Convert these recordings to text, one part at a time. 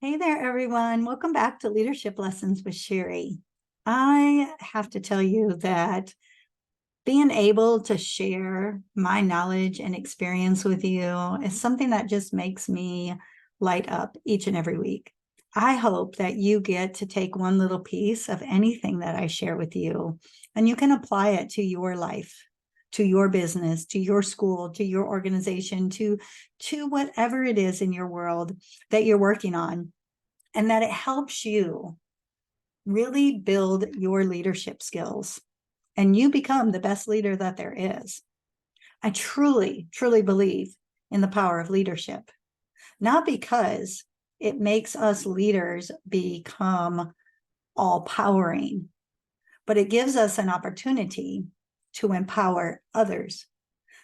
Hey there, everyone. Welcome back to Leadership Lessons with Cheri. I have to tell you that being able to share my knowledge and experience with you is something that just makes me light up each and every week. I hope that you get to take one little piece of anything that I share with you, and you can apply it to your life, to your business, to your school, to your organization, to whatever it is in your world that you're working on, and that it helps you really build your leadership skills and you become the best leader that there is. I truly, truly believe in the power of leadership, not because it makes us leaders become all-powering, but it gives us an opportunity to empower others,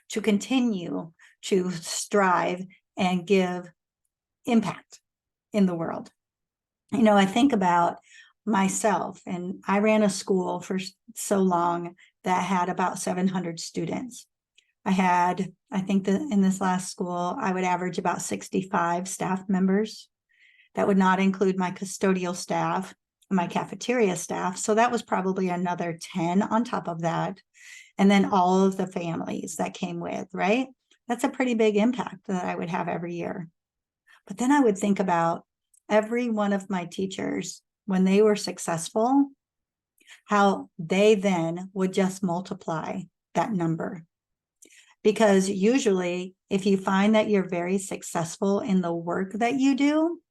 to continue to strive and give impact in the world. You know, I think about myself, and I ran a school for so long that had about 700 students. I think that in this last school, I would average about 65 staff members. That would not include my custodial staff, my cafeteria staff. So that was probably another 10 on top of that. And then all of the families that came with, right? That's a pretty big impact that I would have every year. But then I would think about every one of my teachers, when they were successful, how they then would just multiply that number. Because usually, if you find that you're very successful in the work that you do,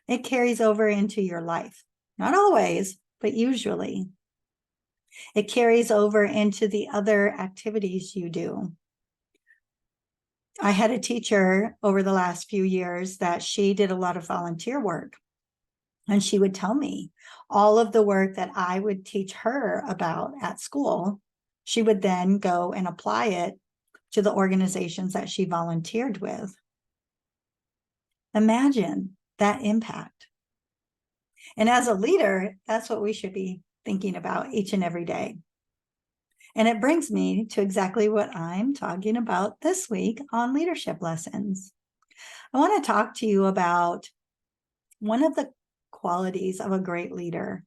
it carries over into your life. Not always, but usually. It carries over into the other activities you do. I had a teacher over the last few years that she did a lot of volunteer work. And she would tell me all of the work that I would teach her about at school. She would then go and apply it to the organizations that she volunteered with. Imagine that impact. And as a leader, that's what we should be thinking about each and every day. And it brings me to exactly what I'm talking about this week on Leadership Lessons. I want to talk to you about one of the qualities of a great leader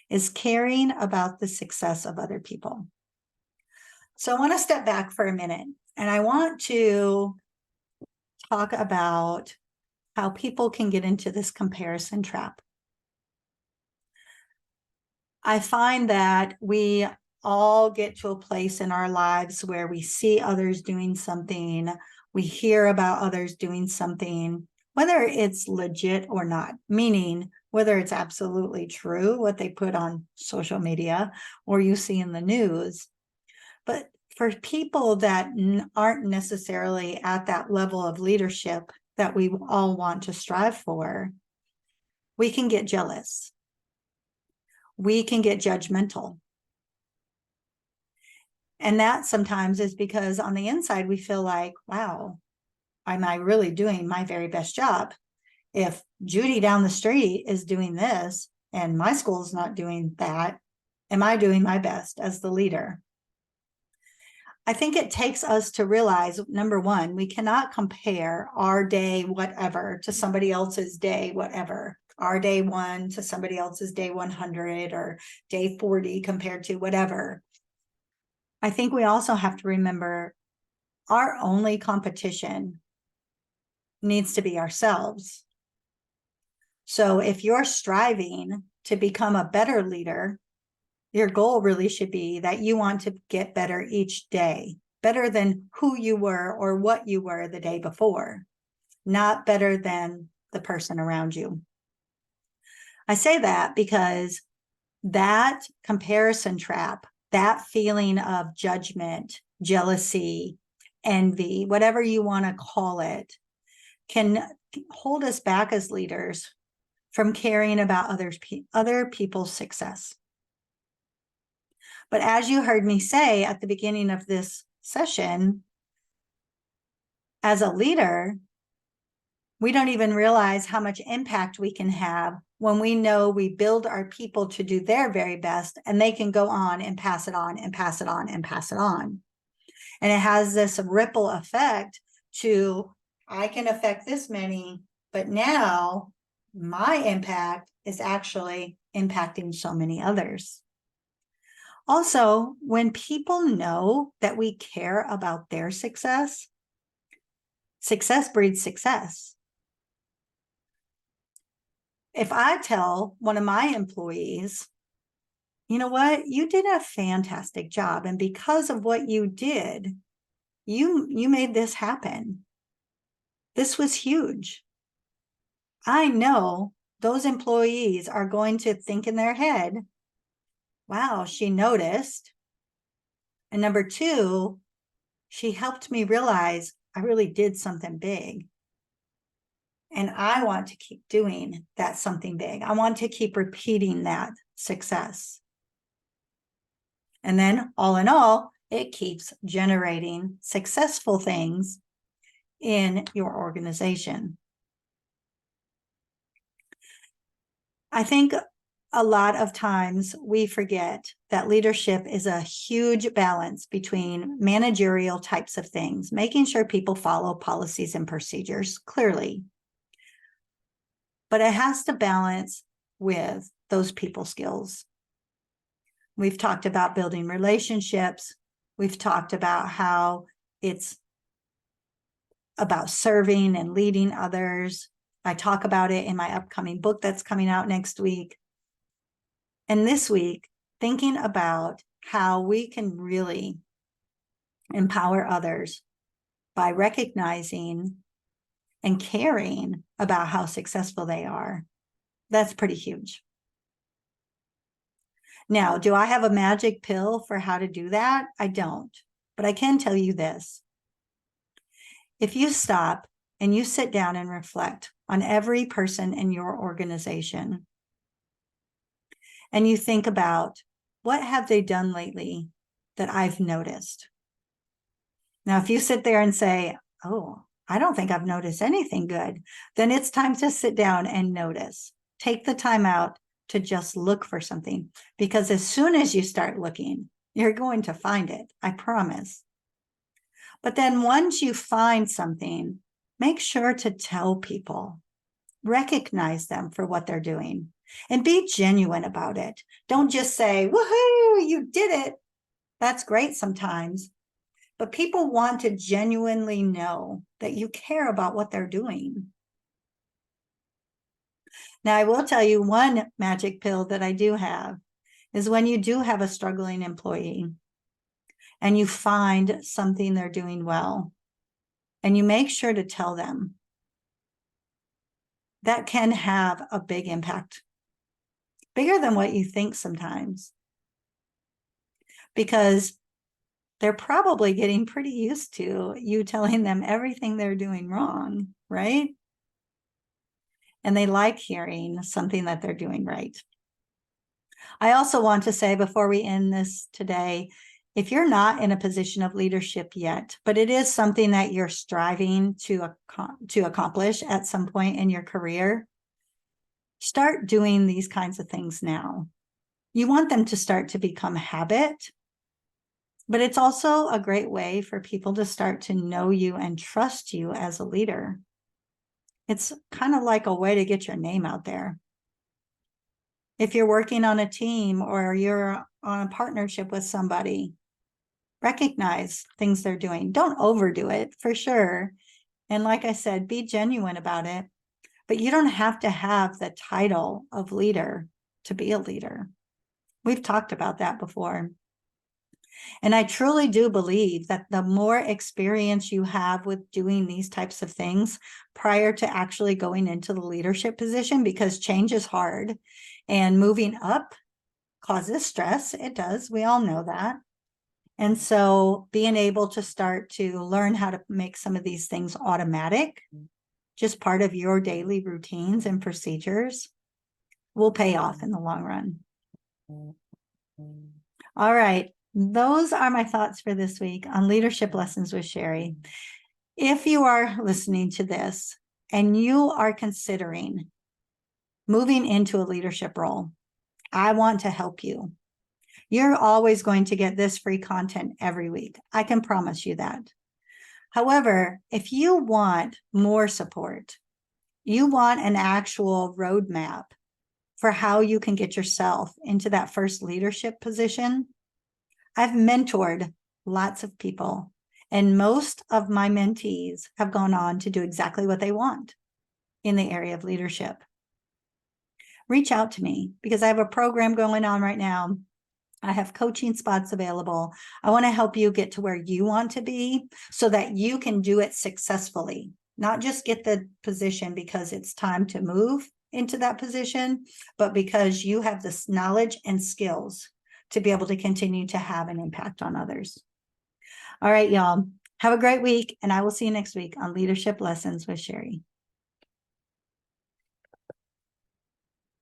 is caring about the success of other people. So I want to step back for a minute, and I want to talk about how people can get into this comparison trap. I find that we all get to a place in our lives where we see others doing something, we hear about others doing something, whether it's legit or not, meaning whether it's absolutely true, what they put on social media or you see in the news. But for people that aren't necessarily at that level of leadership that we all want to strive for, we can get jealous. We can get judgmental. And that sometimes is because on the inside, we feel like, wow, am I really doing my very best job? If Judy down the street is doing this and my school's not doing that, am I doing my best as the leader? I think it takes us to realize, number one, we cannot compare our day whatever to somebody else's day whatever. Our day 1 to somebody else's day 100 or day 40 compared to whatever. I think we also have to remember our only competition needs to be ourselves. So if you're striving to become a better leader, your goal really should be that you want to get better each day, better than who you were or what you were the day before, not better than the person around you. I say that because that comparison trap, that feeling of judgment, jealousy, envy, whatever you want to call it, can hold us back as leaders from caring about other people's success. But as you heard me say at the beginning of this session, as a leader, we don't even realize how much impact we can have when we know we build our people to do their very best, and they can go on and pass it on and pass it on and pass it on. And it has this ripple effect to, I can affect this many, but now my impact is actually impacting so many others. Also, when people know that we care about their success, success breeds success. If I tell one of my employees, you know what, you did a fantastic job, and because of what you did, you made this happen. This was huge. I know those employees are going to think in their head, wow, she noticed. And number two, she helped me realize I really did something big. And I want to keep doing that something big. I want to keep repeating that success. And then all in all, it keeps generating successful things in your organization. I think a lot of times we forget that leadership is a huge balance between managerial types of things, making sure people follow policies and procedures clearly. But it has to balance with those people skills. We've talked about building relationships. We've talked about how it's about serving and leading others. I talk about it in my upcoming book that's coming out next week. And this week, thinking about how we can really empower others by recognizing and caring about how successful they are. That's pretty huge. Now, do I have a magic pill for how to do that? I don't, but I can tell you this. If you stop and you sit down and reflect on every person in your organization, and you think about what have they done lately that I've noticed? Now, if you sit there and say, oh, I don't think I've noticed anything good, then it's time to sit down and notice. Take the time out to just look for something, because as soon as you start looking, you're going to find it, I promise. But then once you find something, make sure to tell people, recognize them for what they're doing, and be genuine about it. Don't just say, woohoo, you did it. That's great sometimes, but people want to genuinely know that you care about what they're doing. Now, I will tell you one magic pill that I do have is when you do have a struggling employee and you find something they're doing well, and you make sure to tell them, that can have a big impact, bigger than what you think sometimes, because they're probably getting pretty used to you telling them everything they're doing wrong, right? And they like hearing something that they're doing right. I also want to say before we end this today, if you're not in a position of leadership yet, but it is something that you're striving to accomplish at some point in your career, start doing these kinds of things now. You want them to start to become habit, but it's also a great way for people to start to know you and trust you as a leader. It's kind of like a way to get your name out there. If you're working on a team or you're on a partnership with somebody, recognize things they're doing. Don't overdo it, for sure. And like I said, be genuine about it. But you don't have to have the title of leader to be a leader. We've talked about that before. And I truly do believe that the more experience you have with doing these types of things prior to actually going into the leadership position, because change is hard and moving up causes stress. It does. We all know that. And so being able to start to learn how to make some of these things automatic, just part of your daily routines and procedures, will pay off in the long run. All right. Those are my thoughts for this week on Leadership Lessons with Cheri. If you are listening to this and you are considering moving into a leadership role, I want to help you. You're always going to get this free content every week. I can promise you that. However, if you want more support, You want an actual roadmap for how you can get yourself into that first leadership position. I've mentored lots of people, and most of my mentees have gone on to do exactly what they want in the area of leadership. Reach out to me because I have a program going on right now. I have coaching spots available. I want to help you get to where you want to be so that you can do it successfully, not just get the position because it's time to move into that position, but because you have this knowledge and skills to be able to continue to have an impact on others. All right, y'all. Have a great week, and I will see you next week on Leadership Lessons with Cheri.